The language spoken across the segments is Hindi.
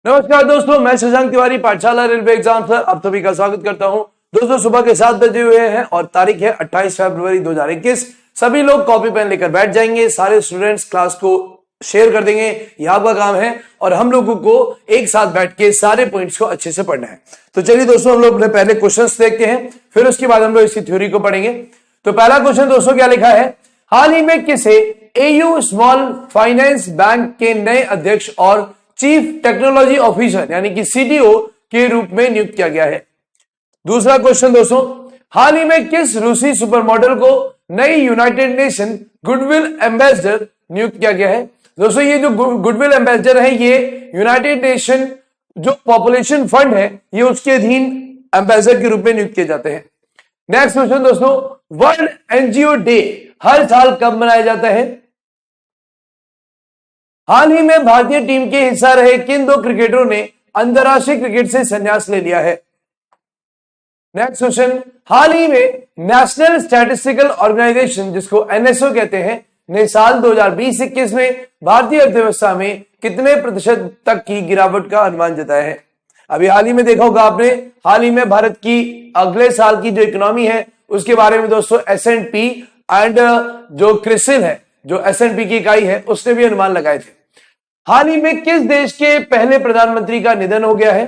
नमस्कार दोस्तों, मैं शशांक तिवारी पाठशाला रेलवे एग्जाम सर आप सभी का स्वागत करता हूं। दोस्तों सुबह के 7 बजे हुए हैं और तारीख है 28 फरवरी 2021। सभी लोग कॉपी पेन लेकर बैठ जाएंगे, सारे स्टूडेंट्स क्लास को शेयर कर देंगे, ये आपका काम है और हम लोगों को एक साथ बैठ के सारे पॉइंट्स को अच्छे से पढ़ना है। तो चलिए दोस्तों, हम लोग अपने पहले क्वेश्चंस देखते हैं, फिर उसके बाद हम लोग इसकी थ्योरी को पढ़ेंगे। तो पहला क्वेश्चन दोस्तों क्या लिखा है, हाल ही में किसे एयू स्मॉल फाइनेंस बैंक के नए अध्यक्ष और चीफ टेक्नोलॉजी ऑफिसर यानी कि सीटीओ के रूप में नियुक्त किया गया है। दूसरा क्वेश्चन दोस्तों, हाल ही में किस रूसी सुपरमॉडल को नई यूनाइटेड नेशन गुडविल एम्बेसडर नियुक्त किया गया है। दोस्तों ये जो गुडविल एम्बेसडर है ये यूनाइटेड नेशन जो पॉपुलेशन फंड है ये उसके अधीन एम्बेसडर के रूप में नियुक्त किए जाते हैं। नेक्स्ट क्वेश्चन दोस्तों, वर्ल्ड एनजीओ डे हर साल कब मनाया जाता है। हाल ही में भारतीय टीम के हिस्सा रहे किन दो क्रिकेटरों ने अंतरराष्ट्रीय क्रिकेट से संन्यास ले लिया है। नेक्स्ट क्वेश्चन, हाल ही में नेशनल स्टैटिस्टिकल ऑर्गेनाइजेशन जिसको एनएसओ कहते हैं ने साल 2020-21 में भारतीय अर्थव्यवस्था में कितने प्रतिशत तक की गिरावट का अनुमान जताया है। अभी हाल ही में देखा होगा आपने, हाल ही में भारत की अगले साल की जो इकोनॉमी है उसके बारे में दोस्तों S&P एंड जो क्रिसिल है जो S&P की इकाई है उसने भी अनुमान लगाए थे। हाल ही में किस देश के पहले प्रधानमंत्री का निधन हो गया है।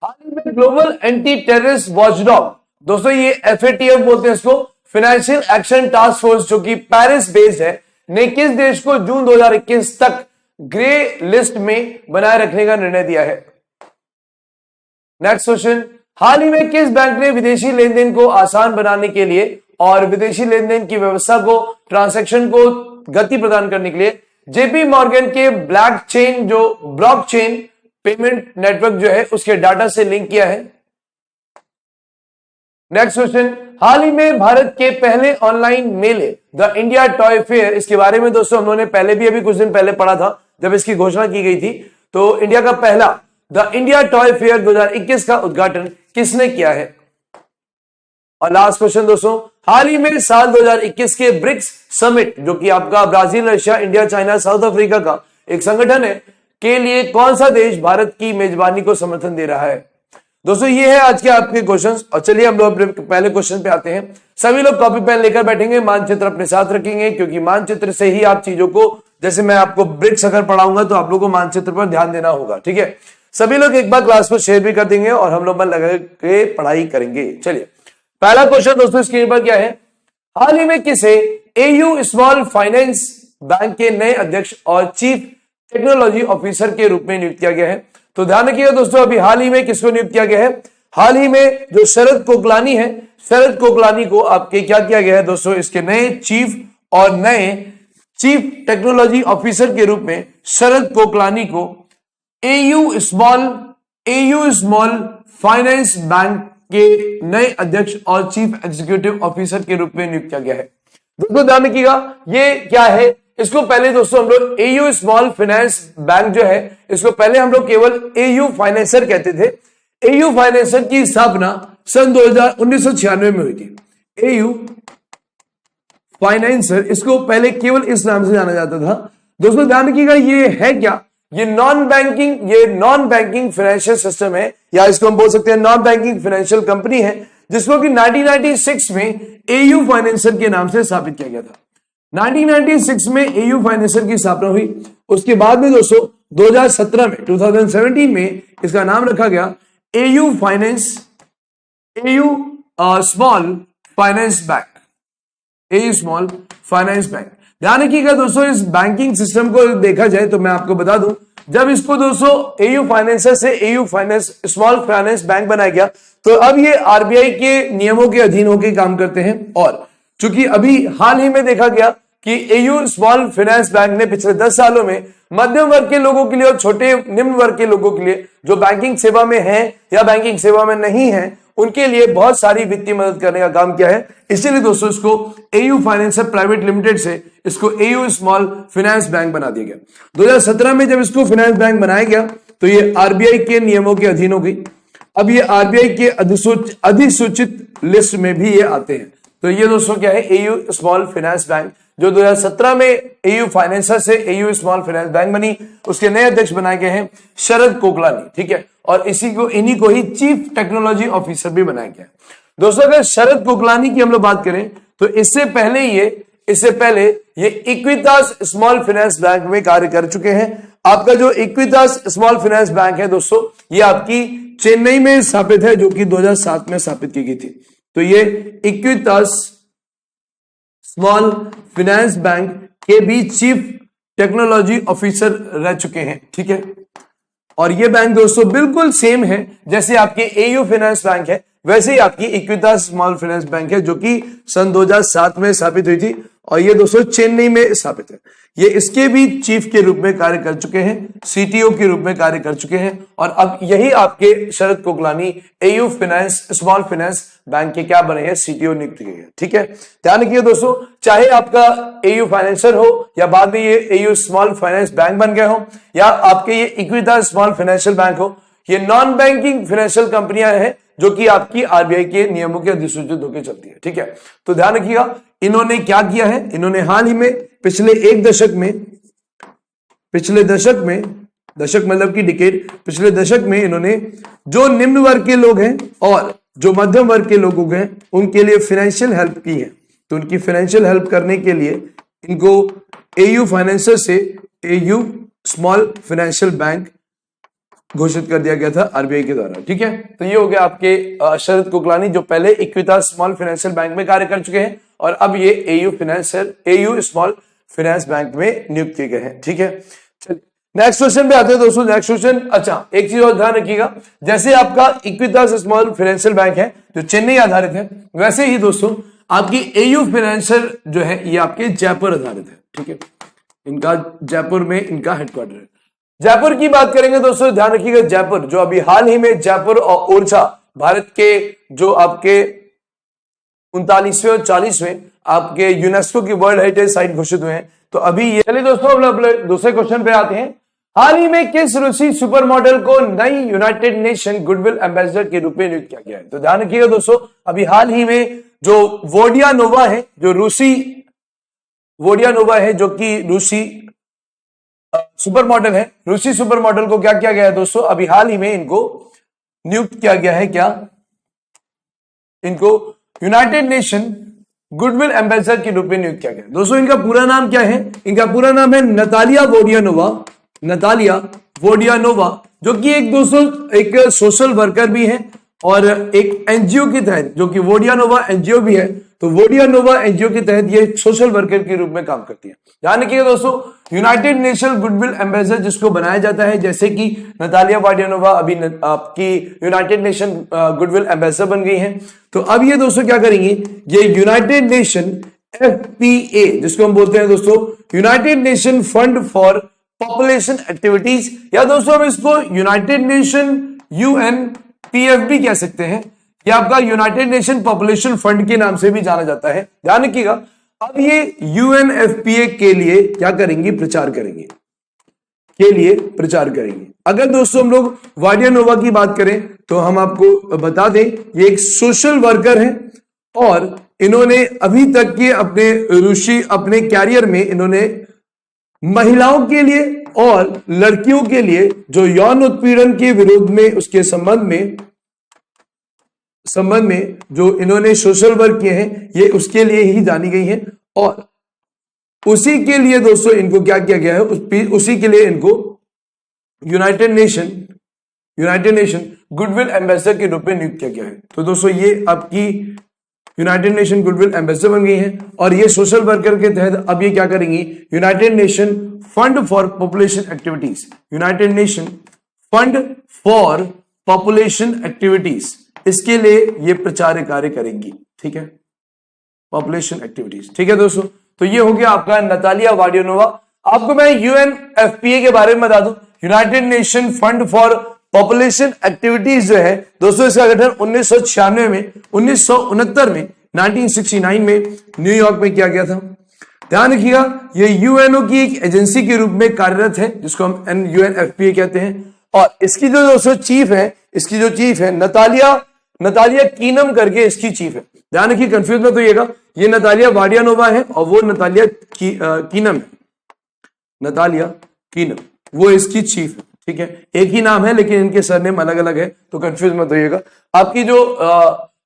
हाल ही में ग्लोबल एंटी टेररिस्ट वॉचडॉग, दोस्तों ये FATF बोलते हैं इसको, फाइनेंशियल एक्शन टास्क फोर्स जो कि पेरिस बेस्ड है, ने किस देश को जून 2021 तक ग्रे लिस्ट में बनाए रखने का निर्णय दिया है। नेक्स्ट क्वेश्चन, हाल ही में किस बैंक ने विदेशी लेन देन को आसान बनाने के लिए और विदेशी लेन देन की व्यवस्था को ट्रांसैक्शन को गति प्रदान करने के लिए जेपी मॉर्गन के ब्लॉकचेन पेमेंट नेटवर्क जो है उसके डाटा से लिंक किया है। नेक्स्ट क्वेश्चन, हाल ही में भारत के पहले ऑनलाइन मेले द इंडिया टॉय फेयर, इसके बारे में दोस्तों हम लोगों ने पहले भी अभी कुछ दिन पहले पढ़ा था जब इसकी घोषणा की गई थी। तो इंडिया का पहला द इंडिया टॉय फेयर 2021 का उद्घाटन किसने किया है। और लास्ट क्वेश्चन दोस्तों, हाल ही में साल 2021 के ब्रिक्स समिट जो कि आपका Brazil, Russia, India, China, south Africa का एक संगठन है के लिए कौन सा देश भारत की मेजबानी को समर्थन दे रहा है। दोस्तों ये है आज के आपके क्वेश्चंस और चलिए हम लोग पहले क्वेश्चन पे आते हैं। सभी लोग कॉपी पेन लेकर बैठेंगे, मानचित्र अपने साथ रखेंगे क्योंकि मानचित्र से ही आप चीजों को, जैसे मैं आपको ब्रिक्स अगर पढ़ाऊंगा तो आप लोगों को मानचित्र पर ध्यान देना होगा, ठीक है। सभी लोग एक बार क्लास को शेयर भी कर देंगे और हम लोग मन लगा के पढ़ाई करेंगे। चलिए पहला क्वेश्चन दोस्तों स्क्रीन पर क्या है, हाल ही में किसे एयू स्मॉल फाइनेंस बैंक के नए अध्यक्ष और चीफ टेक्नोलॉजी ऑफिसर के रूप में नियुक्त किया गया है। तो ध्यान रखिएगा दोस्तों, अभी हाल ही में किसको नियुक्त किया गया है। हाल ही में जो शरद कोकलानी है, शरद कोकलानी को आपके क्या किया गया है दोस्तों, इसके नए चीफ और नए चीफ टेक्नोलॉजी ऑफिसर के रूप में शरद कोकलानी को एयू स्मॉल फाइनेंस बैंक के नए अध्यक्ष और चीफ एग्जीक्यूटिव ऑफिसर के रूप में नियुक्त किया गया है। दोस्तों ध्यान रखिएगा ये क्या है, इसको पहले दोस्तों हम लोग एयू स्मॉल फाइनेंस बैंक जो है इसको पहले हम लोग केवल एयू फाइनेंसर कहते थे। एयू फाइनेंसर की स्थापना सन 1996 में हुई थी। एयू फाइनेंसर, इसको पहले केवल इस नाम से जाना जाता था। दोस्तों ध्यान रखिएगा ये है क्या, ये नॉन बैंकिंग फाइनेंशियल सिस्टम है या इसको हम बोल सकते हैं नॉन बैंकिंग फाइनेंशियल कंपनी है जिसको कि 1996 में एयू फाइनेंसर के नाम से स्थापित किया गया था। 1996 में एयू फाइनेंसर की स्थापना हुई, उसके बाद में दोस्तों 2017 में इसका नाम रखा गया एयू स्मॉल फाइनेंस बैंक। ध्यान रखिएगा दोस्तों, इस बैंकिंग सिस्टम को देखा जाए तो मैं आपको बता दूं, जब इसको दोस्तों एयू फाइनेंसर से एयू स्मॉल फाइनेंस बैंक बनाया गया तो अब ये आरबीआई के नियमों के अधीन होकर काम करते हैं। और चूंकि अभी हाल ही में देखा गया कि एयू स्मॉल फाइनेंस बैंक ने पिछले 10 सालों में मध्यम वर्ग के लोगों के लिए और छोटे निम्न वर्ग के लोगों के लिए जो बैंकिंग सेवा में हैं या बैंकिंग सेवा में नहीं है उनके लिए बहुत सारी वित्तीय मदद करने का काम किया है। इसीलिए दोस्तों इसको एयू फाइनेंसर प्राइवेट लिमिटेड से इसको एयू स्मॉल फाइनेंस बैंक बना दिया गया। 2017 में जब इसको फाइनेंस बैंक बनाया गया तो ये आरबीआई के नियमों के अधीन हो गई। अब ये आरबीआई के अधिसूचित लिस्ट में भी ये आते हैं। तो ये दोस्तों क्या है, एयू स्मॉल फाइनेंस बैंक जो 2017 में एयू फाइनेंसर से एयू स्मॉल फाइनेंस बैंक बनी। उसके नए अध्यक्ष बनाए गए हैं शरद कोकलानी, ठीक है, और इन्हीं को ही चीफ टेक्नोलॉजी ऑफिसर भी बनाया गया है। दोस्तों अगर शरद कोकलानी की हम लोग बात करें तो इससे पहले ये इक्विटास स्मॉल फाइनेंस बैंक में कार्य कर चुके हैं। आपका जो इक्विटास स्मॉल फाइनेंस बैंक है दोस्तों, ये आपकी चेन्नई में स्थापित है, जो कि 2007 में स्थापित की गई थी। तो ये इक्विटास स्मॉल फाइनेंस बैंक के भी चीफ टेक्नोलॉजी ऑफिसर रह चुके हैं, ठीक है। और ये बैंक दोस्तों बिल्कुल सेम है जैसे आपके एयू फाइनेंस बैंक है, वैसे ही आपकी इक्विटास स्मॉल फाइनेंस बैंक है, जो कि सन 2007 में स्थापित हुई थी और ये दोस्तों चेन्नई में स्थापित है। ये इसके भी चीफ के रूप में कार्य कर चुके हैं, सीटीओ के रूप में कार्य कर चुके हैं, और अब यही आपके शरद कोकलानी AU finance small finance bank के क्या बने हैं, सीटीओ नियुक्त किए गए, ठीक है। ध्यान रखिए दोस्तों, चाहे आपका एयू फाइनेंसर हो या बाद में ये एयू स्मॉल फाइनेंस बैंक बन गए हो या आपके ये इक्विटास स्मॉल फाइनेंशियल बैंक हो, ये नॉन बैंकिंग फाइनेंशियल कंपनियां हैं जो कि आपकी आरबीआई के नियमों के अधिसूचित होकर चलती है, ठीक है। तो ध्यान रखिएगा, इन्होंने क्या किया है, इन्होंने हाल ही में पिछले दशक मतलब की डिकेड, पिछले दशक में इन्होंने जो निम्न वर्ग के लोग हैं और जो मध्यम वर्ग के लोग हैं उनके लिए फाइनेंशियल हेल्प की है। तो उनकी फाइनेंशियल हेल्प करने के लिए इनको एयू फाइनेंसर से एयू स्मॉल फाइनेंशियल बैंक घोषित कर दिया गया था आरबीआई के द्वारा, ठीक है। तो ये हो गया आपके शरद कोकलानी, जो पहले इक्विटास स्मॉल फाइनेंशियल बैंक में कार्य कर चुके हैं और अब ये एयू स्मॉल फाइनेंस बैंक में नियुक्त किए गए हैं, ठीक है। चलिए नेक्स्ट क्वेश्चन पे आते हैं दोस्तों। नेक्स्ट क्वेश्चन, अच्छा एक चीज और ध्यान रखिएगा, जैसे आपका इक्विटास स्मॉल फाइनेंशियल बैंक है जो चेन्नई आधारित है, वैसे ही दोस्तों आपकी एयू फाइनेंसर जो है ये आपके जयपुर आधारित है, ठीक है। इनका जयपुर में इनका हेडक्वार्टर है। जयपुर की बात करेंगे दोस्तों, ध्यान रखिएगा, जयपुर जो अभी हाल ही में जयपुर और ओरछा भारत के जो आपके 39वें और 40वें आपके यूनेस्को की वर्ल्ड हेरिटेज साइट घोषित हुए हैं। तो अभी ये, चलिए दोस्तों हम दूसरे क्वेश्चन पे आते हैं। हाल ही में किस रूसी सुपर मॉडल को नई यूनाइटेड नेशन गुडविल एम्बेसडर के रूप में नियुक्त किया गया है? तो ध्यान रखिएगा दोस्तों, अभी हाल ही में जो वोडियानोवा है, जो रूसी वोडियानोवा है, जो कि रूसी सुपर मॉडल है, रूसी सुपर मॉडल को क्या किया गया है दोस्तों, अभी हाल ही में इनको नियुक्त किया गया है, क्या इनको यूनाइटेड नेशन गुडविल एम्बेसडर के रूप में नियुक्त किया गया। दोस्तों इनका पूरा नाम क्या है? इनका पूरा नाम है नतालिया वोडियानोवा, जो कि एक सोशल वर्कर भी है और एक एनजीओ के तहत, जो कि वोडियानोवा एनजीओ भी है, तो वोडियानोवा एनजीओ के तहत ये सोशल वर्कर के रूप में काम करती है। ध्यान रखिएगा दोस्तों, यूनाइटेड नेशन गुडविल एम्बेसडर जिसको बनाया जाता है, जैसे कि नतालिया वोडियानोवा अभी आपकी यूनाइटेड नेशन गुडविल एम्बेसडर बन गई हैं। तो अब ये दोस्तों क्या करेंगे, ये यूनाइटेड नेशन FPA जिसको हम बोलते हैं दोस्तों United nation fund for population activities, या दोस्तों हम इसको यूनाइटेड नेशन UNPF भी कह सकते हैं, या आपका यूनाइटेड नेशन पॉपुलेशन फंड के नाम से भी जाना जाता है। ध्यान रखिएगा, अब ये UNFPA के लिए क्या करेंगे, प्रचार करेंगे। अगर दोस्तों हम लोग वोडियानोवा की बात करें तो हम आपको बता दें ये एक सोशल वर्कर है और इन्होंने अभी तक के अपने कैरियर में इन्होंने महिलाओं के लिए और लड़कियों के लिए जो यौन उत्पीड़न के विरोध में उसके संबंध में जो इन्होंने सोशल वर्क किए हैं, ये उसके लिए ही जानी गई हैं और उसी के लिए दोस्तों इनको क्या किया गया है, उसी के लिए इनको यूनाइटेड नेशन गुडविल एम्बेसडर के रूप में नियुक्त किया गया है। तो दोस्तों ये आपकी यूनाइटेड नेशन गुडविल एम्बेसडर बन गई हैं और ये सोशल वर्कर के तहत अब ये क्या करेंगी, United nation fund for population activities, United nation fund for population activities, इसके लिए ये प्रचार कार्य करेंगी, ठीक है, पॉपुलेशन एक्टिविटीज, ठीक है दोस्तों। तो ये हो गया आपका नतालिया वोडियानोवा। आपको मैं UNFPA के बारे में बता दूं, United nation fund for population activities जो है दोस्तों, इसका गठन 1996 में 1969 में न्यूयॉर्क में किया गया था। ध्यान रखिएगा, ये UNO की एक एजेंसी के रूप में कार्यरत है जिसको हम UNFPA कहते हैं और इसकी जो दोस्तों चीफ है, नतालिया नतालिया कीनम करके इसकी चीफ है। ध्यान रखिए, कंफ्यूज मत होइएगा, ये नतालिया वाडियानोवा है और वो नतालिया कीनम है। नतालिया कीनम वो इसकी चीफ है, ठीक है, एक ही नाम है लेकिन इनके सरनेम अलग अलग है, तो कंफ्यूज मत होइएगा। आपकी जो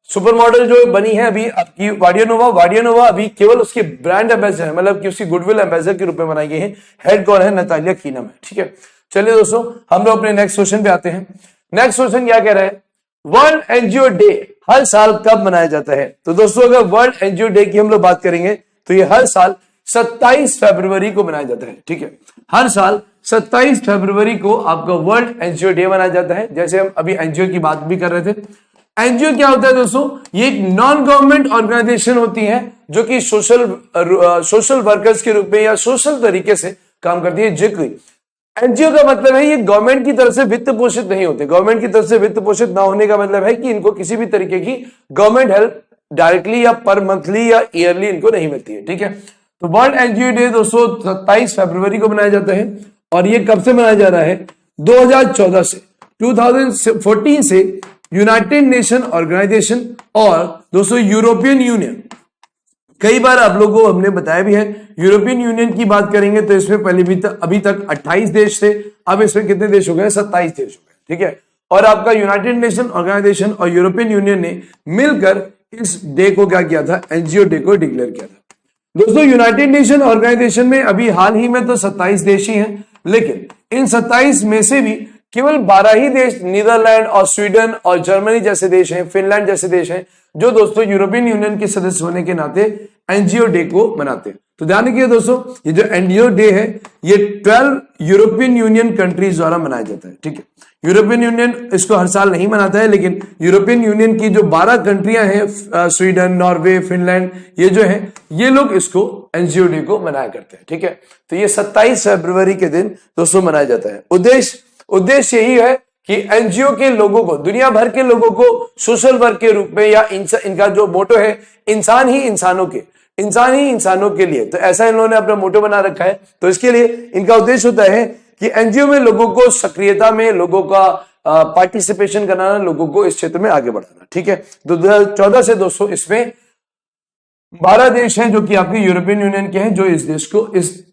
सुपर मॉडल जो बनी है अभी आपकी वाडियानोवा अभी केवल उसके ब्रांड एम्बेसडर है, मतलब कि उसकी गुडविल एम्बेसडर के रूप में बनाई गई है। हेड कौन है? नतालिया कीनम है, ठीक है। चलिए दोस्तों, हम लोग अपने नेक्स्ट क्वेश्चन पे आते हैं। नेक्स्ट क्वेश्चन क्या कह रहा है? वर्ल्ड एनजीओ डे हर साल कब मनाया जाता है? तो दोस्तों, अगर वर्ल्ड एनजीओ डे की हम लोग बात करेंगे तो ये हर साल 27 फरवरी को मनाया जाता है, ठीक है। हर साल 27 फरवरी को आपका वर्ल्ड एनजीओ डे मनाया जाता है। जैसे हम अभी एनजीओ की बात भी कर रहे थे। एनजीओ क्या होता है दोस्तों? ये एक नॉन गवर्नमेंट ऑर्गेनाइजेशन होती है जो कि सोशल वर्कर्स के रूप में या सोशल तरीके से काम करती है। जो एनजीओ का मतलब है ये गवर्नमेंट की तरफ से वित्त पोषित नहीं होते। गवर्नमेंट की तरफ से वित्त पोषित ना होने का मतलब है कि इनको किसी भी तरीके की गवर्नमेंट हेल्प डायरेक्टली या पर मंथली या ईयरली इनको नहीं मिलती है, ठीक है। तो वर्ल्ड एनजीओ डे दोस्तों 27 फरवरी को मनाया जाता है और ये कब से मनाया जा रहा है? 2014 से 2014 से यूनाइटेड नेशन ऑर्गेनाइजेशन और दोस्तों यूरोपियन यूनियन, कई बार आप लोगों को हमने बताया भी है, यूरोपियन यूनियन की बात करेंगे तो इसमें पहले भी अभी तक 28 देश थे, अब इसमें कितने देश हो गए? 27 देश हो गए, ठीक है। और आपका यूनाइटेड नेशन ऑर्गेनाइजेशन और यूरोपियन यूनियन ने मिलकर इस डे को क्या किया था? एनजीओ डे को डिक्लेयर किया था। दोस्तों, यूनाइटेड नेशन ऑर्गेनाइजेशन में अभी हाल ही में तो 27 देश ही हैं, लेकिन इन 27 में से भी केवल 12 ही देश, नीदरलैंड और स्वीडन और जर्मनी जैसे देश हैं, फिनलैंड जैसे देश हैं, जो दोस्तों यूरोपियन यूनियन के सदस्य होने के नाते एनजीओ डे को मनाते हैं। तो ध्यान रखिए दोस्तों, ये जो एनजीओ डे है ये 12 यूरोपियन यूनियन कंट्रीज द्वारा मनाया जाता है, ठीक है। यूरोपियन यूनियन इसको हर साल नहीं मनाता है, लेकिन यूरोपियन यूनियन की जो 12 कंट्रियां हैं, स्वीडन, नॉर्वे, फिनलैंड, ये जो है ये लोग इसको एनजीओ डे को मनाया करते हैं, ठीक है। तो ये 27 फरवरी के दिन दोस्तों मनाया जाता है। उद्देश्य यही है कि एनजीओ के लोगों को, दुनिया भर के लोगों को सोशल वर्क के रूप में, या इनका जो मोटो है इंसान ही इंसानों के लिए, तो ऐसा इन्होंने अपना मोटो बना रखा है। तो इसके लिए इनका उद्देश्य होता है कि एनजीओ में लोगों को सक्रियता में, लोगों का पार्टिसिपेशन कराना, लोगों को इस क्षेत्र में आगे बढ़ाना, ठीक है। 2014 से दोस्तों इसमें 12 देश हैं जो कि आपके यूरोपियन यूनियन के हैं, जो इस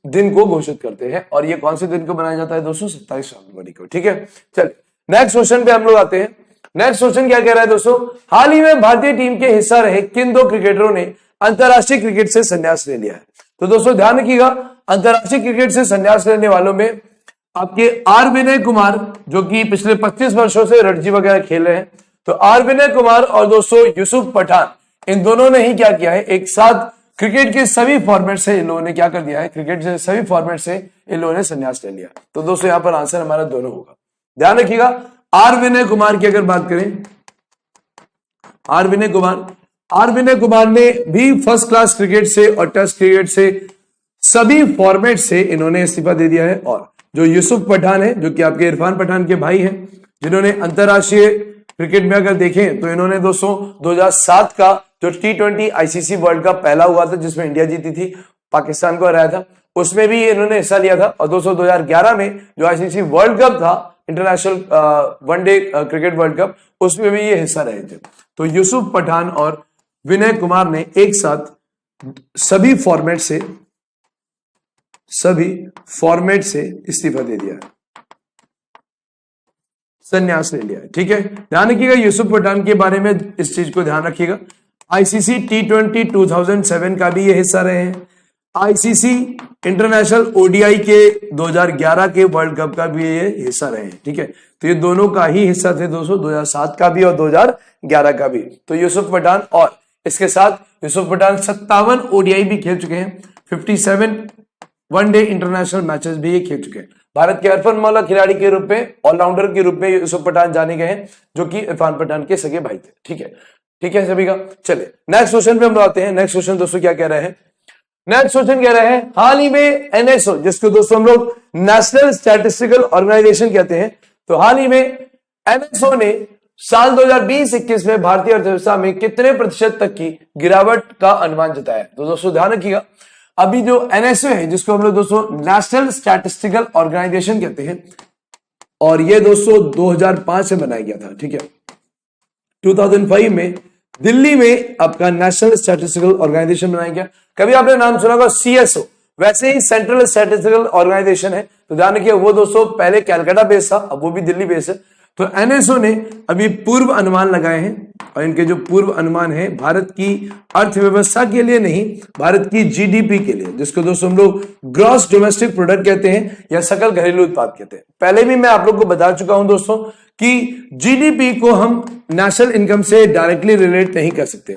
दिन को घोषित करते हैं। और ये कौन से दिन को मनाया जाता है दोस्तों? 27 फरवरी को, ठीक है। चलिए नेक्स्ट क्वेश्चन पे हम लोग आते हैं। नेक्स्ट क्वेश्चन क्या कह रहा है दोस्तों? हाल ही में भारतीय टीम के हिस्सा रहे किन 2 क्रिकेटरों ने अंतरराष्ट्रीय क्रिकेट से संन्यास ले लिया है? तो दोस्तों ध्यान रखिएगा, अंतरराष्ट्रीय क्रिकेट से संन्यास लेने वालों में आपके आर विनय कुमार, जो कि पिछले 25 वर्षों से रणजी वगैरह खेल रहे हैं, तो आर विनय कुमार और दोस्तों यूसुफ पठान, इन दोनों ने ही क्या किया है? एक साथ क्रिकेट के सभी फॉर्मेट से इन लोगों ने क्या कर दिया है? क्रिकेट के सभी फॉर्मेट से इन लोगों ने संन्यास ले लिया। तो दोस्तों यहां पर आंसर हमारा दोनों होगा। ध्यान रखिएगा, आर विनय कुमार की अगर बात करें, आर विनय कुमार ने भी फर्स्ट क्लास क्रिकेट से और टेस्ट क्रिकेट से सभी फॉर्मेट से इन्होंने इस्तीफा दे दिया है। और जो यूसुफ पठान है, जो कि आपके इरफान पठान के भाई हैं, जिन्होंने अंतरराष्ट्रीय क्रिकेट में अगर देखें तो इन्होंने दोस्तों 2007 का जो T20 आईसीसी वर्ल्ड कप पहला हुआ था, जिसमें इंडिया जीती थी, पाकिस्तान को हराया था, उसमें भी इन्होंने हिस्सा लिया था। और दोस्तों 2011 में जो आईसीसी वर्ल्ड कप था, international one day cricket world cup, उसमें भी ये हिस्सा रहे थे। तो यूसुफ पठान और विनय कुमार ने एक साथ सभी फॉर्मेट से इस्तीफा दे दिया है, संन्यास ले लिया है, ठीक है। ध्यान रखिएगा, यूसुफ पठान के बारे में इस चीज को ध्यान रखिएगा। आईसीसी T20 2007 का भी ये हिस्सा रहे हैं। आईसीसी इंटरनेशनल ओडीआई के 2011 के वर्ल्ड कप का भी ये हिस्सा रहे हैं, ठीक है। तो ये दोनों का ही हिस्सा थे दोस्तों, 2007 का भी और 2011 का भी। तो यूसुफ पठान, और इसके साथ यूसुफ पठान 57 ओडीआई भी खेल चुके हैं, 57 वनडे इंटरनेशनल मैचेस भी ये खेल चुके हैं। भारत के हरफन मौला खिलाड़ी के रूप में, ऑलराउंडर के रूप में यूसुफ पठान जाने गए हैं, जो कि इरफान पठान के सगे भाई थे, ठीक है। ठीक है सभी का। चलिए नेक्स्ट क्वेश्चन पे हम लोग आते हैं। नेक्स्ट क्वेश्चन दोस्तों क्या कह रहे हैं? नेक्स्ट क्वेश्चन कह रहे हैं, हाल ही में एनएसओ, जिसको दोस्तों हम लोग नेशनल स्टैटिस्टिकल ऑर्गेनाइजेशन कहते हैं, तो हाल ही में एनएसओ ने साल 2020-21 में भारतीय अर्थव्यवस्था में कितने प्रतिशत तक की गिरावट का अनुमान जताया? तो दोस्तों ध्यान रखिएगा, अभी जो एनएसओ है, जिसको हम लोग दोस्तों नेशनल स्टैटिस्टिकल ऑर्गेनाइजेशन कहते हैं, और ये दोस्तों 2005 से बनाया गया था, ठीक है। 2005 में दिल्ली में आपका नेशनल स्टैटिस्टिकल ऑर्गेनाइजेशन बनाया गया। कभी आपने नाम सुना होगा CSO, वैसे ही सेंट्रल स्टैटिस्टिकल ऑर्गेनाइजेशन है। तो ध्यान रखिए वो दोस्तों पहले कैलकाटा बेस था, अब वो भी दिल्ली बेस है। तो NSO ने अभी पूर्व अनुमान लगाए हैं, और इनके जो पूर्व अनुमान है भारत की अर्थव्यवस्था के लिए नहीं, भारत की GDP के लिए, जिसको दोस्तों हम लोग ग्रॉस डोमेस्टिक प्रोडक्ट कहते हैं या सकल घरेलू उत्पाद कहते हैं। पहले भी मैं आप लोग को बता चुका हूं दोस्तों कि GDP को हम नेशनल इनकम से डायरेक्टली रिलेट नहीं कर सकते।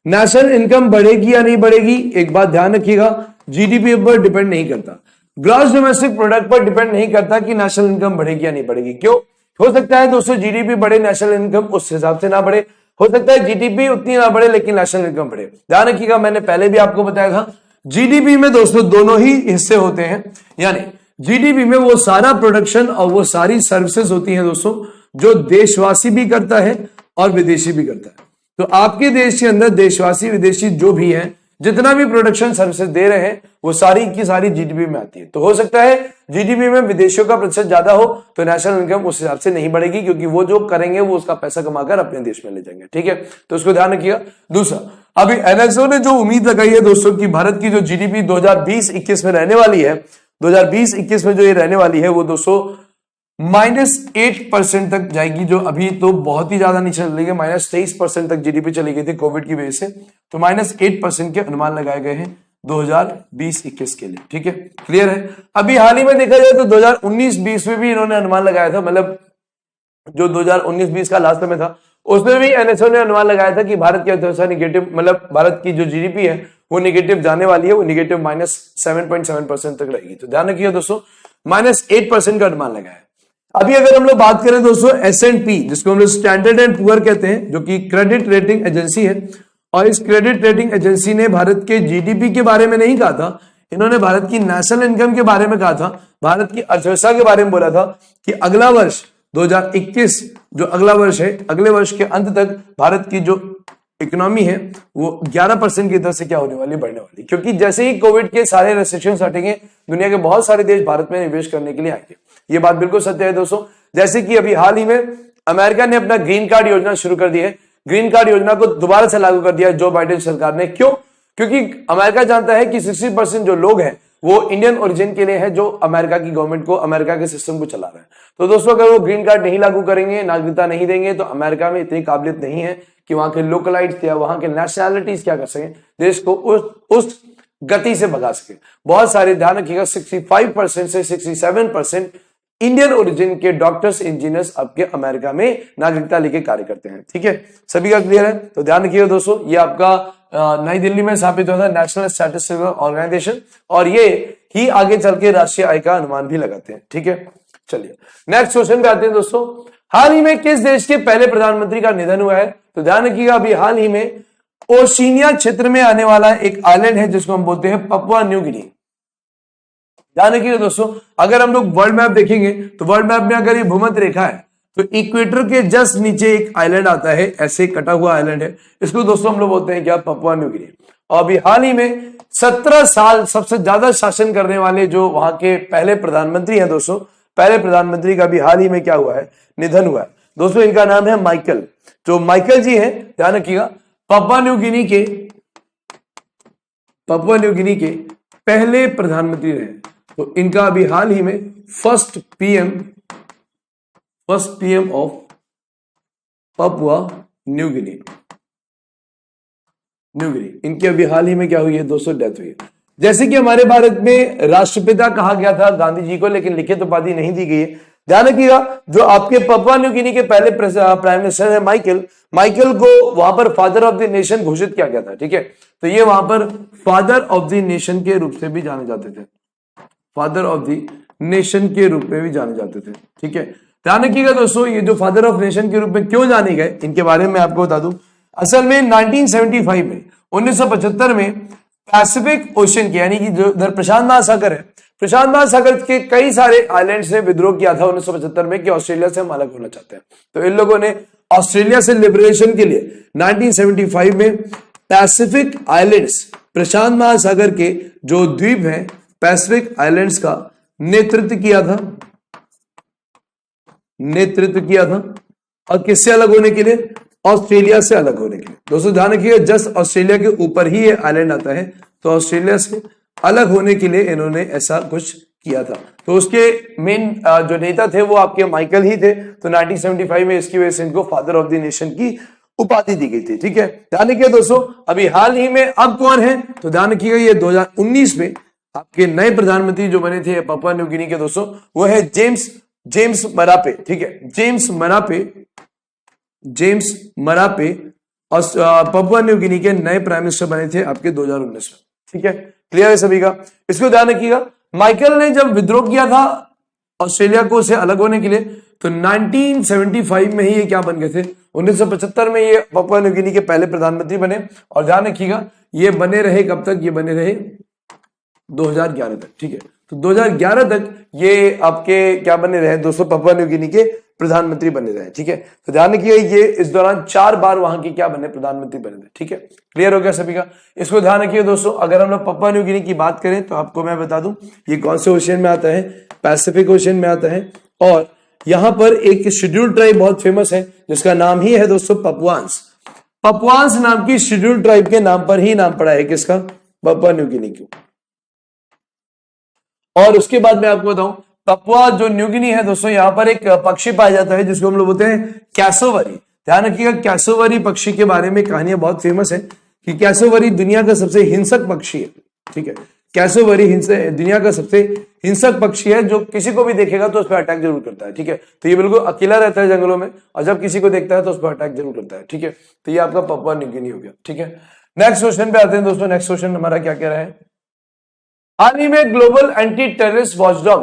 नेशनल इनकम बढ़ेगी या नहीं बढ़ेगी, एक बात ध्यान रखिएगा, GDP पर डिपेंड नहीं करता, ग्रॉस डोमेस्टिक प्रोडक्ट पर डिपेंड नहीं करता कि नेशनल इनकम बढ़ेगी या नहीं बढ़ेगी। क्यों? हो सकता है दोस्तों GDP बढ़े, नेशनल इनकम उस हिसाब से ना बढ़े, हो सकता है GDP उतनी ना बढ़े लेकिन नेशनल इनकम बढ़े। ध्यान रखिएगा, मैंने पहले भी आपको बताया था GDP में दोस्तों दोनों ही हिस्से होते हैं, यानी GDP में वो सारा प्रोडक्शन और वो सारी सर्विसेज होती हैं दोस्तों जो देशवासी भी करता है और विदेशी भी करता है। तो आपके देश के अंदर देशवासी विदेशी जो भी है, जितना भी प्रोडक्शन सर्विसेज दे रहे हैं, वो सारी की सारी GDP में आती है। तो हो सकता है GDP में विदेशियों का प्रतिशत ज्यादा हो तो नेशनल इनकम उस हिसाब से नहीं बढ़ेगी, क्योंकि वो जो करेंगे वो उसका पैसा कमाकर अपने देश में ले जाएंगे। ठीक है, तो उसको ध्यान रखिएगा। दूसरा, अभी NSO ने जो उम्मीद लगाई है दोस्तों की भारत की जो GDP 2020-21 में रहने वाली है, 2020-21 में जो ये रहने वाली है वो दोस्तों -8% तक जाएगी, जो अभी तो बहुत ही ज्यादा नीचे चली गई, -23% तक GDP चली गई थी कोविड की वजह से। तो -8% के अनुमान लगाए गए हैं 2020-21 के लिए। ठीक है, क्लियर है। अभी हाल ही में देखा जाए तो 2019-20 में भी इन्होंने अनुमान लगाया था, मतलब जो 2019-20 का लास्ट में था उसमें भी NSO ने अनुमान लगाया था कि भारत की अर्थव्यवस्था निगेटिव, मतलब भारत की जो GDP है वो निगेटिव जाने वाली है, वो निगेटिव -7.7% तक रहेगी। तो ध्यान रखिए दोस्तों, -8% का अनुमान लगाया है। अभी अगर हम लोग बात करें दोस्तों S&P, जिसको हम लोग स्टैंडर्ड एंड पुअर कहते हैं, जो कि क्रेडिट रेटिंग एजेंसी है, और इस क्रेडिट रेटिंग एजेंसी ने भारत के GDP के बारे में नहीं कहा था, इन्होंने भारत की नेशनल इनकम के बारे में कहा था, भारत की अर्थव्यवस्था के बारे में बोला था कि अगला वर्ष 2021 जो अगला वर्ष है, अगले वर्ष के अंत तक भारत की जो इकोनॉमी है वो 11% की दर से क्या होने वाली, बढ़ने वाली। क्योंकि जैसे ही कोविड के सारे रेस्ट्रिक्शंस हटेंगे, दुनिया के बहुत सारे देश भारत में निवेश करने के लिए आएंगे। ये बात बिल्कुल सत्य है दोस्तों। जैसे कि अभी हाल ही में अमेरिका ने अपना ग्रीन कार्ड योजना शुरू कर दी है, ग्रीन कार्ड योजना को दोबारा से लागू कर दिया जो बाइडेन सरकार ने। क्यों? क्योंकि अमेरिका जानता है कि 60% जो लोग हैं वो इंडियन ओरिजिन के लिए है, जो अमेरिका की गवर्नमेंट को, अमेरिका के सिस्टम को चला रहा है। तो दोस्तों अगर वो ग्रीन कार्ड नहीं लागू करेंगे, नागरिकता नहीं देंगे, तो अमेरिका में इतनी काबिलियत नहीं है कि वहां के लोकलाइट्स या वहां के नेशनैलिटीज क्या कर सके, देश को उस गति से भगा सके। बहुत सारे, ध्यान रखिएगा, 65% से 67% इंडियन ओरिजिन के डॉक्टर्स, इंजीनियर्स आपके अमेरिका में नागरिकता लेके कार्य करते हैं। ठीक है, सभी का क्लियर है? तो ध्यान रखिएगा दोस्तों, ये आपका नई दिल्ली में स्थापित हुआ था नेशनल स्टैटिस्टिकल ऑर्गेनाइजेशन, और ये ही आगे चल के राष्ट्रीय आय का अनुमान भी लगाते हैं। ठीक है, चलिए नेक्स्ट क्वेश्चन पे आते हैं दोस्तों। हाल ही में किस देश के पहले प्रधानमंत्री का निधन हुआ है? तो ध्यान रखिएगा, अभी हाल ही में ओशिनिया क्षेत्र में आने वाला एक आइलैंड है जिसको हम बोलते हैं पपुआ न्यू गिनी। ध्यान रखिएगा दोस्तों, अगर हम लोग वर्ल्ड मैप देखेंगे तो वर्ल्ड मैप में अगर ये भूमध्य रेखा है तो इक्वेटर के जस्ट नीचे एक आइलैंड आता है, ऐसे कटा हुआ आइलैंड है, इसको दोस्तों हम लोग बोलते हैं क्या, पपुआ न्यू गिनी। और अभी हाल ही में 17 साल सबसे ज्यादा शासन करने वाले जो वहां के पहले प्रधानमंत्री हैं दोस्तों, पहले प्रधानमंत्री का भी हाल ही में क्या हुआ है, निधन हुआ है दोस्तों। इनका नाम है माइकल, जो माइकल जी हैं, ध्यान रखिएगा, पपुआ न्यू गिनी के पहले प्रधानमंत्री रहे। तो इनका अभी हाल ही में first PM of Papua New Guinea, इनकी अभी हाल ही में क्या हुई है दोस्तों, डेथ हुई है। जैसे कि हमारे भारत में राष्ट्रपिता कहा गया था गांधी जी को, लेकिन लिखित उपाधि नहीं दी गई है। ध्यान रखिएगा, जो आपके पपुआ न्यू गिनी के पहले प्राइम मिनिस्टर है माइकल को वहां पर फादर ऑफ द नेशन घोषित किया गया था। ठीक है, तो ये वहां पर फादर ऑफ द नेशन के रूप से भी जाने जाते थे, फादर ऑफ द नेशन के रूप में भी जाने जाते थे। ठीक है, ध्यान रखिएगा दोस्तों, ये जो फादर ऑफ नेशन के रूप में क्यों जाने गए, इनके बारे में आपको बता दूं। असल में 1975 में 1975 में पैसिफिक ओशन के, यानी कि जो इधर प्रशांत महासागर है, प्रशांत महासागर के कई सारे आइलैंड्स ने विद्रोह किया था 1975 में कि ऑस्ट्रेलिया से हम अलग होना चाहते हैं। तो इन लोगों ने ऑस्ट्रेलिया से लिबरेशन के लिए 1975 में पैसिफिक आइलैंड्स, प्रशांत महासागर के जो द्वीप हैं, पैसिफिक आइलैंड्स का नेतृत्व किया था। और किससे अलग होने के लिए? ऑस्ट्रेलिया से अलग होने के लिए। दोस्तों ध्यान रखिएगा, जस्ट ऑस्ट्रेलिया के ऊपर ही ये आइलैंड आता है, तो ऑस्ट्रेलिया से अलग होने के लिए इन्होंने ऐसा कुछ किया था। तो उसके मेन जो नेता थे वो आपके माइकल ही थे। तो 1975 में इसकी वजह से इनको फादर ऑफ द नेशन की उपाधि दी गई थी। ठीक है, ध्यान रखिए दोस्तों, अभी हाल ही में अब कौन है, तो ध्यान रखिएगा ये 2019 में आपके नए प्रधानमंत्री जो बने थे पपुआ न्यू गिनी के दोस्तों, वो है जेम्स मरापे। ठीक है, जेम्स मरापे और पपुआ न्यू गिनी के नए प्राइम मिनिस्टर बने थे आपके 2019 में। ठीक है, क्लियर है सभी का। इसको ध्यान रखिएगा, माइकल ने जब विद्रोह किया था ऑस्ट्रेलिया को से अलग होने के लिए, तो 1975 में ही ये क्या बन गए थे, 1975 में ये पपुआ न्यू गिनी के पहले प्रधानमंत्री बने। और ध्यान रखिएगा ये बने रहे कब तक, ये बने रहे 2011 तक। ठीक है, तो 2011 तक ये आपके क्या बने रहे दोस्तों, पपुआ न्यू गिनी के प्रधानमंत्री बने रहे। ठीक है, तो ध्यान रखिए ये इस दौरान 4 बार वहां के क्या बने, प्रधानमंत्री बने थे। ठीक है, क्लियर हो गया सभी का। इसको ध्यान रखिए दोस्तों, अगर हम लोग पपुआ न्यू गिनी की बात करें तो आपको मैं बता दूं ये कौन से ओशियन में आता है, पैसिफिक ओशियन में आता है। और यहां पर एक शेड्यूल्ड ट्राइब बहुत फेमस है जिसका नाम ही है दोस्तों पपुआन्स नाम की शेड्यूल्ड ट्राइब के नाम पर ही नाम पड़ा है किसका, पपुआ न्यू गिनी को। और उसके बाद मैं आपको बताऊं, पपुआ जो न्यू गिनी है दोस्तों, यहां पर एक पक्षी पाया जाता है जिसको हम लोग बोलते हैं कैसोवरी। ध्यान रखिएगा, कैसोवरी पक्षी के बारे में कहानियां बहुत फेमस है कि कैसोवरी दुनिया का सबसे हिंसक पक्षी है। ठीक है, कैसोवरी दुनिया का सबसे हिंसक पक्षी है, जो किसी को भी देखेगा तो उस पर अटैक जरूर करता है। ठीक है, तो ये बिल्कुल अकेला रहता है जंगलों में, और जब किसी को देखता है तो उस पर अटैक जरूर करता है। ठीक है, तो ये आपका पपुआ न्यू गिनी हो गया। ठीक है, नेक्स्ट क्वेश्चन पे आते हैं दोस्तों। नेक्स्ट क्वेश्चन हमारा क्या कह रहा है, हाल ही में global anti terrorist watchdog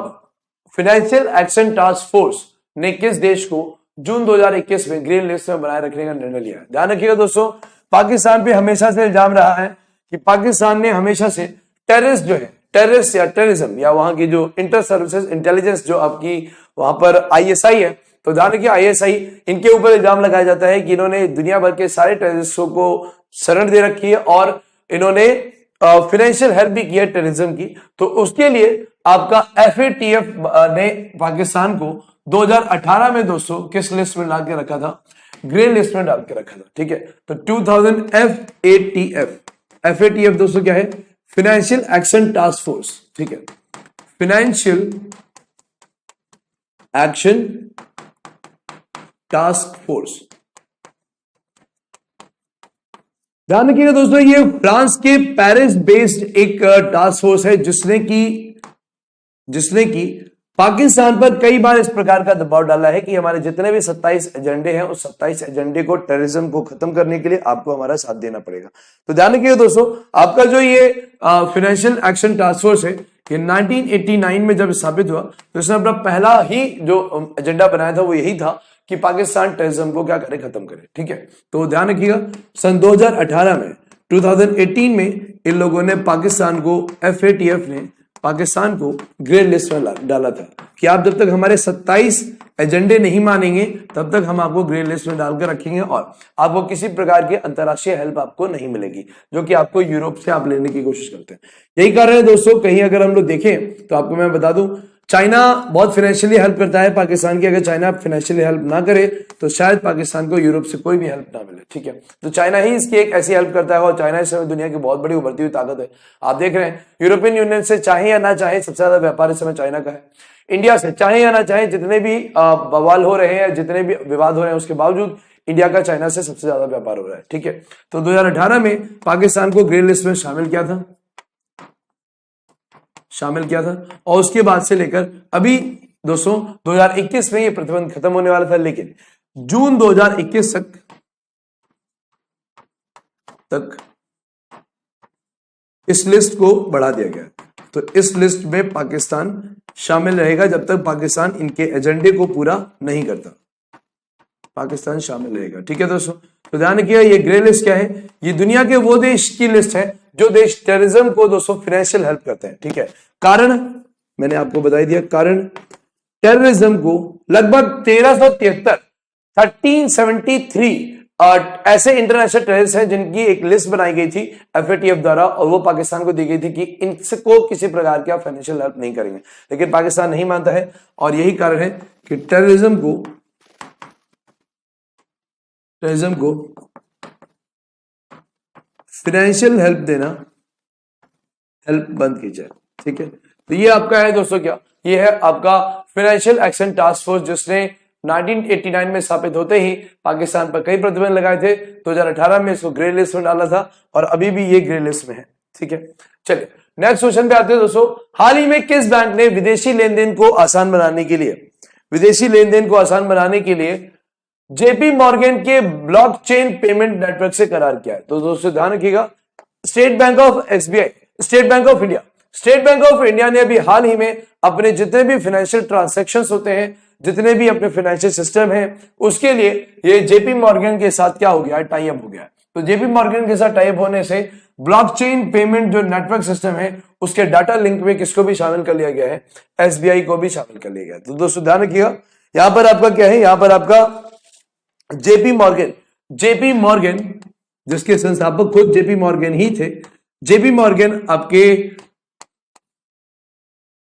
financial action task force ने किस देश को जून 2021 में ग्रीन लिस्ट में बनाए रखने का निर्णय लिया है। ध्यान रखिएगा दोस्तों, पाकिस्तान पे हमेशा से इल्जाम रहा है कि पाकिस्तान ने हमेशा से टेररिस्ट जो है, टेररिस्ट या टेररिज्म या वहां की जो इंटर सर्विसेज इंटेलिजेंस जो आपकी वहां पर आईएसआई है, तो ध्यान रखिए आईएसआई, इनके ऊपर इल्जाम लगाया जाता है कि इन्होंने दुनिया भर के सारे टेररिस्टों को शरण दे रखी है और इन्होंने फाइनेंशियल हेल्प भी की है टेररिज्म की। तो उसके लिए आपका FATF ने पाकिस्तान को 2018 में दोस्तों किस लिस्ट में डाल के रखा था, ग्रे लिस्ट में डाल के रखा था। ठीक है, तो 2000 FATF दोस्तों क्या है, फाइनेंशियल एक्शन टास्क फोर्स। ठीक है, फाइनेंशियल एक्शन टास्क फोर्स। ध्यान रखिएगा दोस्तों, ये फ्रांस के पेरिस बेस्ड एक टास्क फोर्स है जिसने की पाकिस्तान पर कई बार इस प्रकार का दबाव डाला है कि हमारे जितने भी 27 एजेंडे हैं उस 27 एजेंडे को, टेररिज्म को खत्म करने के लिए आपको हमारा साथ देना पड़ेगा। तो ध्यान रखिएगा दोस्तों, आपका जो ये फाइनेंशियल एक्शन टास्क फोर्स है ये 1989 में जब स्थापित हुआ तो इसने अपना पहला ही जो एजेंडा बनाया था वो यही था कि पाकिस्तान टेररिज्म को क्या करे, खत्म करे। ठीक है, तो ध्यान रखिएगा सन 2018 में 2018 में इन लोगों ने पाकिस्तान को, FATF ने पाकिस्तान को ग्रे लिस्ट में डाला था कि आप जब तक हमारे 27 एजेंडे नहीं मानेंगे तब तक हम आपको ग्रे लिस्ट में डालकर रखेंगे और आपको किसी प्रकार की अंतर्राष्ट्रीय हेल्प आपको नहीं मिलेगी, जो कि आपको यूरोप से आप लेने की कोशिश करते हैं। यही कारण है दोस्तों, कहीं अगर हम लोग देखें तो आपको मैं बता दूं, चाइना बहुत फाइनेंशियली हेल्प करता है पाकिस्तान की। अगर चाइना फाइनेंशियली हेल्प ना करे तो शायद पाकिस्तान को यूरोप से कोई भी हेल्प ना मिले। ठीक है, तो चाइना ही इसकी एक ऐसी हेल्प करता है और चाइना इस समय दुनिया की बहुत बड़ी उभरती हुई ताकत है। आप देख रहे हैं यूरोपियन यूनियन से चाहे या ना चाहे सबसे ज्यादा व्यापार इस समय चाइना का है। इंडिया से चाहे या ना चाहे जितने भी बवाल हो रहे हैं, जितने भी विवाद हो रहे हैं, उसके बावजूद इंडिया का चाइना से सबसे ज्यादा व्यापार हो रहा है। ठीक है, तो 2018 में पाकिस्तान को ग्रे लिस्ट में शामिल किया था और उसके बाद से लेकर अभी दोस्तों 2021 में ये प्रतिबंध खत्म होने वाला था, लेकिन जून 2021 तक इस लिस्ट को बढ़ा दिया गया। तो इस लिस्ट में पाकिस्तान शामिल रहेगा जब तक पाकिस्तान इनके एजेंडे को पूरा नहीं करता, पाकिस्तान शामिल रहेगा। ठीक है दोस्तों, तो ध्यान रखिएगा ये ग्रे लिस्ट क्या है, ये दुनिया के वो देश की लिस्ट है जो देश टेररिज्म को दोस्तों फाइनेंशियल हेल्प करते हैं। ठीक है, कारण मैंने आपको बता दिया, कारण टेररिज्म को लगभग 1373 ऐसे इंटरनेशनल टेररिस्ट हैं जिनकी एक लिस्ट बनाई गई थी FATF द्वारा और वो पाकिस्तान को दी गई थी कि इनको किसी प्रकार की फाइनेंशियल हेल्प नहीं करेंगे, लेकिन पाकिस्तान नहीं मानता है और यही कारण है कि टेररिज्म को टेररिज्म को फाइनेंशियल हेल्प देना, हेल्प बंद की जाए। ठीक है, तो ये आपका है दोस्तों क्या, ये है आपका फाइनेंशियल एक्शन टास्क फोर्स, जिसने 1989 में स्थापित होते ही पाकिस्तान पर कई प्रतिबंध लगाए थे। 2018 में इसको ग्रे लिस्ट में डाला था और अभी भी ये ग्रे लिस्ट में है। ठीक है, चलिए नेक्स्ट क्वेश्चन पे आते हैं दोस्तों। हाल ही में किस बैंक ने विदेशी लेन देन को आसान बनाने के लिए जेपी मॉर्गन के ब्लॉकचेन पेमेंट नेटवर्क से करार किया है? तो दोस्तों ध्यान रखिएगा, स्टेट बैंक ऑफ इंडिया ने अभी हाल ही में अपने जितने भी फाइनेंशियल ट्रांजैक्शंस होते हैं, जितने भी अपने फाइनेंशियल सिस्टम है, उसके लिए ये जेपी मॉर्गन के साथ क्या हो गया है, टाई अप हो गया है। तो जेपी मॉर्गन के साथ टाई अप होने से ब्लॉकचेन पेमेंट जो नेटवर्क सिस्टम है, उसके डाटा लिंक में किसको भी शामिल कर लिया गया है, एसबीआई को भी शामिल कर लिया गया है। तो दोस्तों ध्यान रखिएगा, यहां पर आपका क्या है, यहां पर आपका जेपी मॉर्गन जिसके संस्थापक खुद जेपी मॉर्गन ही थे, जेपी मॉर्गन आपके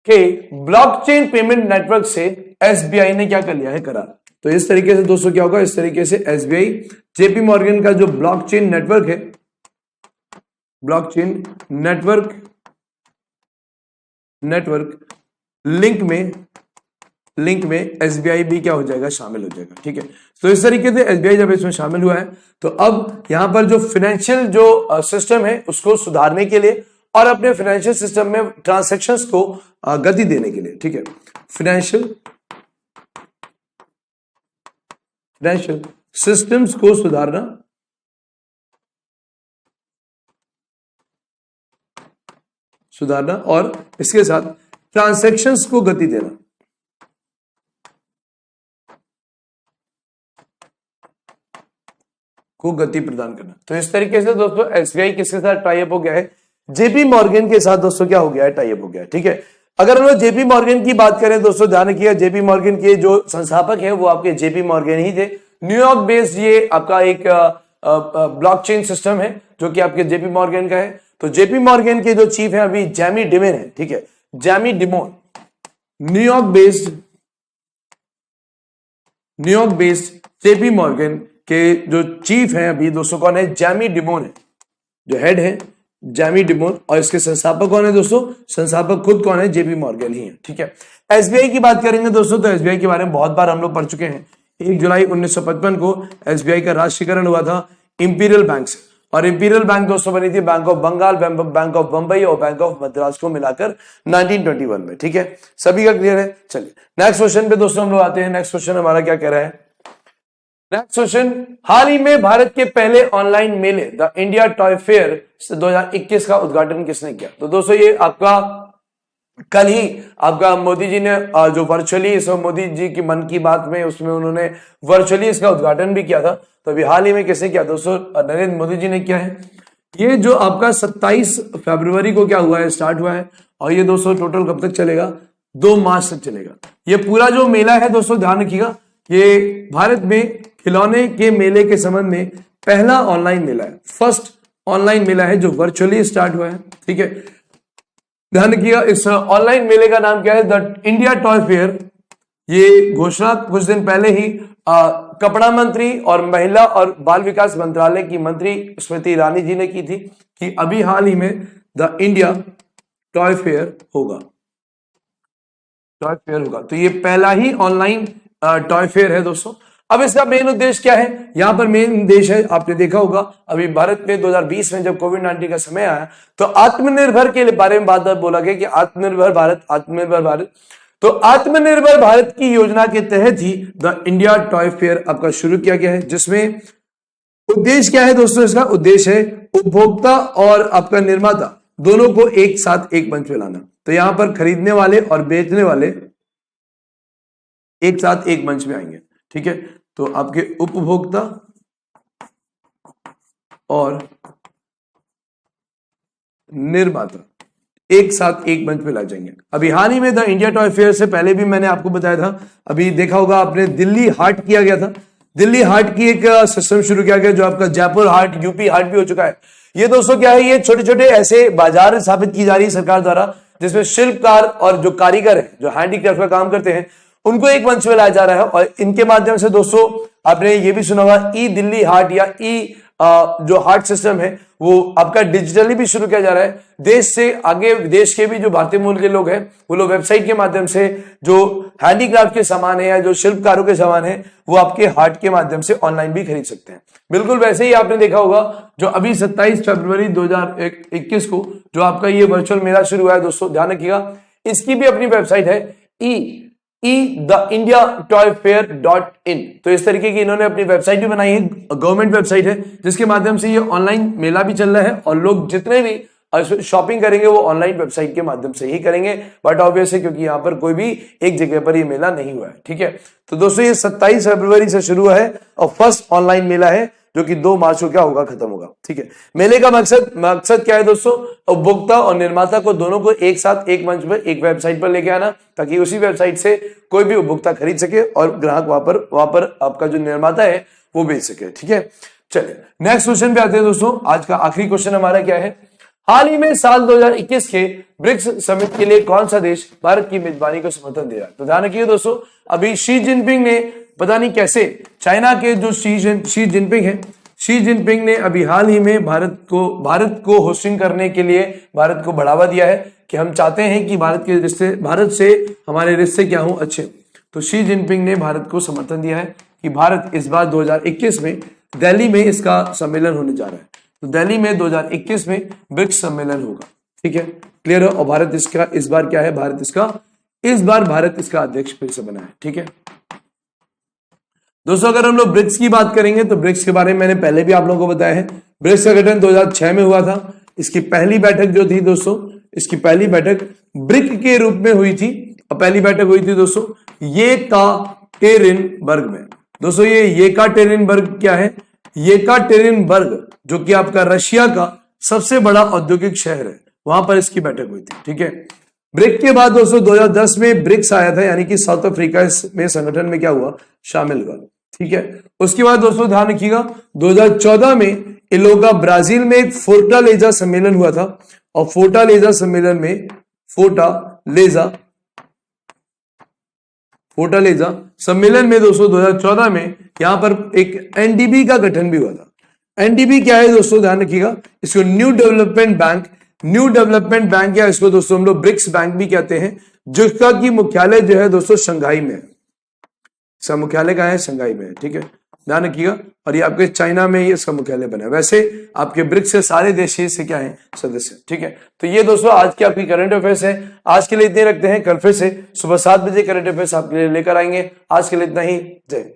ब्लॉकचेन पेमेंट नेटवर्क से एसबीआई ने क्या कर लिया है, करार। तो इस तरीके से दोस्तों क्या होगा, इस तरीके से एसबीआई जेपी मॉर्गन का जो ब्लॉकचेन नेटवर्क है, ब्लॉकचेन नेटवर्क लिंक में एसबीआई भी क्या हो जाएगा, शामिल हो जाएगा। ठीक है, तो इस तरीके से एसबीआई जब इसमें शामिल हुआ है, तो अब यहां पर जो फाइनेंशियल जो सिस्टम है उसको सुधारने के लिए और अपने फाइनेंशियल सिस्टम में ट्रांजैक्शंस को गति देने के लिए, ठीक है, फाइनेंशियल सिस्टम्स को सुधारना और इसके साथ ट्रांजैक्शंस को गति देना, को गति प्रदान करना। तो इस तरीके से दोस्तों एसबीआई किसके साथ टाई अप हो गया है, जेपी मॉर्गन के साथ दोस्तों क्या हो गया है, टाई अप हो गया है। ठीक है, अगर हम लोग जेपी मॉर्गन की बात करें दोस्तों, ध्यान रखिएगा, जेपी मॉर्गन के जो संस्थापक हैं वो आपके जेपी मॉर्गन ही थे। न्यूयॉर्क बेस्ड ये आपका एक ब्लॉकचेन सिस्टम है जो कि आपके जेपी मॉर्गन का है। तो जेपी मॉर्गन के जो चीफ है अभी जैमी डिमोन है। ठीक है, Jamie Dimon New York based JP Morgan के जो चीफ हैं अभी दोस्तों कौन है, जैमी डिमोन है, जो हेड है जैमी डिमोन। और इसके संस्थापक कौन है दोस्तों, संस्थापक खुद कौन है, जेपी मॉर्गन ही है। ठीक है, एसबीआई की बात करेंगे दोस्तों, तो एसबीआई के बारे में बहुत बार हम लोग पढ़ चुके हैं। 1 जुलाई 1955 को एसबीआई का राष्ट्रीयकरण हुआ था इंपीरियल बैंक से, और इंपीरियल बैंक दोस्तों बनी थी bank of Bengal, bank of Bombay और बैंक ऑफ मद्रास को मिलाकर 1921 में। ठीक है, सभी का क्लियर है। चलिए नेक्स्ट क्वेश्चन पे दोस्तों हम लोग आते हैं। नेक्स्ट क्वेश्चन हमारा क्या कह रहा है, नेक्स्ट क्वेश्चन, हाल ही में भारत के पहले ऑनलाइन मेले द इंडिया टॉय फेयर 2021 का उद्घाटन किसने किया? तो दोस्तों ये आपका कल ही आपका मोदी जी ने जो वर्चुअली मोदी जी की मन की बात में उसमें उन्होंने वर्चुअली इसका उद्घाटन भी किया था। तो अभी हाल ही में किसने किया दोस्तों, नरेंद्र मोदी जी ने किया है। ये जो आपका 27 फरवरी को क्या हुआ है, स्टार्ट हुआ है, और ये दोस्तों टोटल कब तक चलेगा, 2 मार्च तक चलेगा। ये पूरा जो मेला है दोस्तों ध्यान रखिएगा, ये भारत में खिलौने के मेले के संबंध में पहला ऑनलाइन मेला है, फर्स्ट ऑनलाइन मेला है जो वर्चुअली स्टार्ट हुआ है। ठीक है, ध्यान रखिएगा, इस ऑनलाइन मेले का नाम क्या है, द इंडिया टॉय फेयर। ये घोषणा कुछ दिन पहले ही कपड़ा मंत्री और महिला और बाल विकास मंत्रालय की मंत्री स्मृति ईरानी जी ने की थी कि अभी हाल ही में द इंडिया टॉय फेयर होगा, तो ये पहला ही ऑनलाइन टॉय फेयर है दोस्तों। अब इसका मेन उद्देश्य क्या है, यहां पर मेन उद्देश्य है, आपने देखा होगा अभी भारत में 2020 में जब कोविड-19 का समय आया तो आत्मनिर्भर के बारे में बात बोला गया कि आत्मनिर्भर भारत। तो आत्मनिर्भर भारत की योजना के तहत ही द इंडिया टॉय फेयर आपका शुरू किया गया है, जिसमें उद्देश्य क्या है दोस्तों, इसका उद्देश्य है उपभोक्ता और आपका निर्माता दोनों को एक साथ एक मंच पे लाना। तो यहां पर खरीदने वाले और बेचने वाले एक साथ एक मंच में आएंगे। ठीक है, तो आपके उपभोक्ता और निर्माता एक साथ एक मंच पे ला जाएंगे। अभी हाल ही में द इंडिया टॉय फेयर से पहले भी मैंने आपको बताया था, अभी देखा होगा आपने, दिल्ली हाट किया गया था। दिल्ली हाट की एक सिस्टम शुरू किया गया जो आपका जयपुर हाट, यूपी हाट भी हो चुका है। ये दोस्तों क्या है, ये छोटे छोटे ऐसे बाजार स्थापित की जा रही है सरकार द्वारा, जिसमें शिल्पकार और जो कारीगर है, जो हैंडीक्राफ्ट का काम करते हैं, उनको एक मंच में लाया जा रहा है। और इनके माध्यम से दोस्तों आपने ये भी सुना होगा ई दिल्ली हाट या ई जो हार्ट सिस्टम है वो आपका डिजिटली भी शुरू किया जा रहा है। देश से आगे विदेश के भी जो भारतीय मूल के लोग हैं वो लोग वेबसाइट के माध्यम से जो हैंडीक्राफ्ट के सामान है या जो शिल्पकारों के सामान है वो आपके हार्ट के माध्यम से ऑनलाइन भी खरीद सकते हैं। बिल्कुल वैसे ही आपने देखा होगा जो अभी 27 फरवरी 2021 को जो आपका ये वर्चुअल मेला शुरू हुआ है दोस्तों, ध्यान रखिएगा इसकी भी अपनी वेबसाइट है theindiatoyfair.in। तो इस तरीके की इन्होंने अपनी वेबसाइट भी बनाई है, गवर्नमेंट वेबसाइट है जिसके माध्यम से ये ऑनलाइन मेला भी चल रहा है और लोग जितने भी शॉपिंग करेंगे वो ऑनलाइन वेबसाइट के माध्यम से ही करेंगे। बट ऑब्वियस है क्योंकि यहाँ पर कोई भी एक जगह पर ये मेला नहीं हुआ है, ठीक है। तो दोस्तों ये 27 फरवरी से शुरू हुआ है और फर्स्ट ऑनलाइन मेला है जो कि 2 मार्च को क्या होगा, खत्म होगा, ठीक है। मेले का मकसद क्या है दोस्तों, उपभोक्ता और निर्माता को दोनों को एक साथ एक मंच पर एक वेबसाइट पर लेके आना ताकि उसी वेबसाइट से कोई भी उपभोक्ता खरीद सके और ग्राहक वहां पर आपका जो निर्माता है वो बेच सके, ठीक है। चलिए नेक्स्ट क्वेश्चन पे आते हैं दोस्तों। आज का आखिरी क्वेश्चन हमारा क्या है, हाल ही में साल 2021 के ब्रिक्स समिट के लिए कौन सा देश भारत की मेजबानी को समर्थन दे रहा है। तो ध्यान रखिए दोस्तों, अभी शी जिनपिंग ने पता नहीं कैसे चाइना के जो शी जिनपिंग ने अभी हाल ही में भारत को होस्टिंग करने के लिए भारत को बढ़ावा दिया है कि हम चाहते हैं कि भारत से हमारे रिश्ते क्या हों, अच्छे। तो शी जिनपिंग ने भारत को समर्थन दिया है कि भारत इस बार 2021 में दिल्ली में इसका सम्मेलन होने जा रहा है। तो दिल्ली में 2021 में ब्रिक्स सम्मेलन होगा, ठीक है, क्लियर है। और भारत इसका इस बार क्या है, भारत इसका अध्यक्ष फिर से बना है, ठीक है दोस्तों। अगर हम लोग ब्रिक्स की बात करेंगे तो ब्रिक्स के बारे में मैंने पहले भी आप लोगों को बताया है। ब्रिक्स का गठन 2006 में हुआ था। इसकी पहली बैठक जो थी दोस्तों, इसकी पहली बैठक ब्रिक के रूप में हुई थी और पहली बैठक हुई थी दोस्तों येकाटेरिनबर्ग में। दोस्तों ये येकाटेरिनबर्ग क्या है, येकाटेरिनबर्ग जो कि आपका रशिया का सबसे बड़ा औद्योगिक शहर है, वहां पर इसकी बैठक हुई थी, ठीक है। ब्रिक के बाद दोस्तों 2010 में ब्रिक्स आया था, यानी कि साउथ अफ्रीका में संगठन में क्या हुआ, शामिल हुआ, ठीक है। उसके बाद दोस्तों ध्यान रखिएगा 2014 में इलोगा ब्राजील में एक फोर्टालेजा सम्मेलन हुआ था और फोर्टालेजा सम्मेलन में दोस्तों 2014 में यहां पर एक एनडीबी का गठन भी हुआ था। एनडीबी क्या है दोस्तों, ध्यान रखिएगा, इसको न्यू डेवलपमेंट बैंक या इसको दोस्तों हम लोग ब्रिक्स बैंक भी कहते हैं, जिसका की मुख्यालय जो है दोस्तों शंघाई में है। इसका मुख्यालय कहाँ है, शंघाई में है, ठीक है, ध्यान रखिएगा। और ये आपके चाइना में ही इसका मुख्यालय बना है। वैसे आपके ब्रिक्स के सारे देश से क्या है, सदस्य, ठीक है। तो ये दोस्तों आज की आपकी करंट अफेयर्स है। आज के लिए इतने रखते हैं, कल फिर से सुबह 7 बजे करंट अफेयर्स आपके लिए लेकर आएंगे। आज के लिए इतना ही, जय।